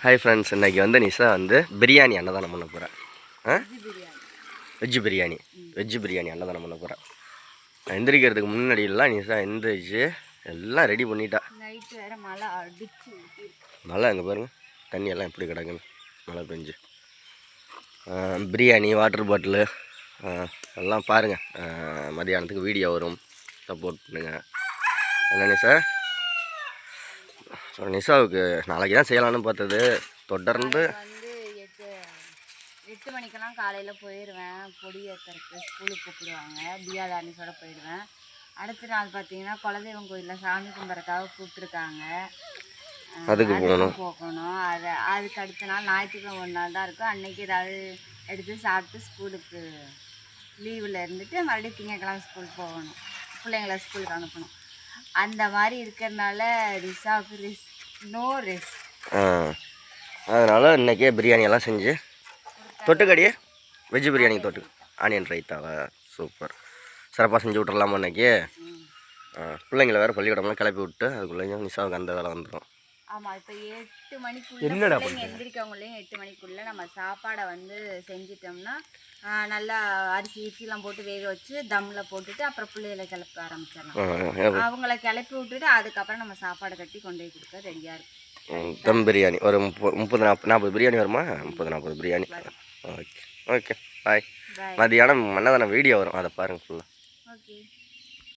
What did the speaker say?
Hi friends, இன்றைக்கி வந்து நிஷா வந்து பிரியாணி அன்னதானம் பண்ண போகிறேன். வெஜ்ஜு பிரியாணி அன்னதானம் பண்ண போகிறேன். எந்திரிக்கிறதுக்கு முன்னாடியெல்லாம் நிஷா எந்திரிச்சு எல்லாம் ரெடி பண்ணிட்டா. நைட்டு வேறு மழை அடிச்சு மழை அங்கே பாருங்கள், தண்ணியெல்லாம் எப்படி கிடக்குன்னு மழை பெஞ்சு. பிரியாணி, வாட்டர் பாட்டிலு எல்லாம் பாருங்கள். மதியானத்துக்கு வீடியோ வரும், சப்போர்ட் பண்ணுங்கள். என்ன நிஷா? ஸோ நிஷாவுக்கு நாளைக்கு தான் செய்யலான்னு பார்த்தது. தொடர்ந்து வந்து 8 மணிக்கெல்லாம் காலையில் போயிடுவேன். பொடி ஏற்றுறதுக்கு ஸ்கூலுக்கு கூப்பிடுவாங்க. பியாதானிஸோட போயிடுவேன். அடுத்த நாள் பார்த்தீங்கன்னா குலதெய்வம் கோயிலில் சாமி கும்பிட்றதுக்காக கூப்பிட்ருக்காங்க. அதுக்கு போகணும். அதுக்கு அடுத்த நாள் ஞாயிற்றுக்கிழமை ஒரு நாள் தான் இருக்கும். அன்றைக்கி ஏதாவது எடுத்து சாப்பிட்டு ஸ்கூலுக்கு லீவில் இருந்துட்டு மறுபடியும் திங்கக்கிழமை ஸ்கூல் போகணும். பிள்ளைங்கள ஸ்கூலுக்கு அனுப்பணும். அந்த மாதிரி இருக்கிறதுனால ரிசாவுக்கு நோ ரெஸ்ட். அதனால் இன்றைக்கே பிரியாணியெல்லாம் செஞ்சு தொட்டுக்கடியே வெஜ்ஜு பிரியாணிக்கு தொட்டு ஆனியன் ரைத்தாவா சூப்பர் சிறப்பாக செஞ்சு விட்றலாமா இன்றைக்கி? பிள்ளைங்களை வேறு பள்ளிக்கூடம்லாம் கிளப்பி விட்டு அதுக்குள்ளேயும் நிஷாவுக்கு அந்த வேலை வந்துடும். ஆமாம், இப்போ 8 மணிக்குள்ளே எந்திரிக்கவங்களையும் 8 மணிக்குள்ளே நம்ம சாப்பாடை வந்து செஞ்சிட்டோம்னா நல்லா அரிசிலாம் போட்டு வேக வச்சு தம்மில் போட்டுட்டு அப்புறம் பிள்ளைகளை கிளப்ப ஆரம்பிச்சிடலாம். அவங்கள கிளப்பி விட்டுட்டு அதுக்கப்புறம் நம்ம சாப்பாடு கட்டி கொண்டு போய் கொடுக்க ரெடியாக இருக்கும். தம் பிரியாணி ஒரு 30-40 பிரியாணி வருமா? 30-40 பிரியாணி. Okay okay bye. மதியானம் அன்னதானம் வீடியோ வரும், அதை பாருங்கள் ஃபுல்லாக. ஓகே.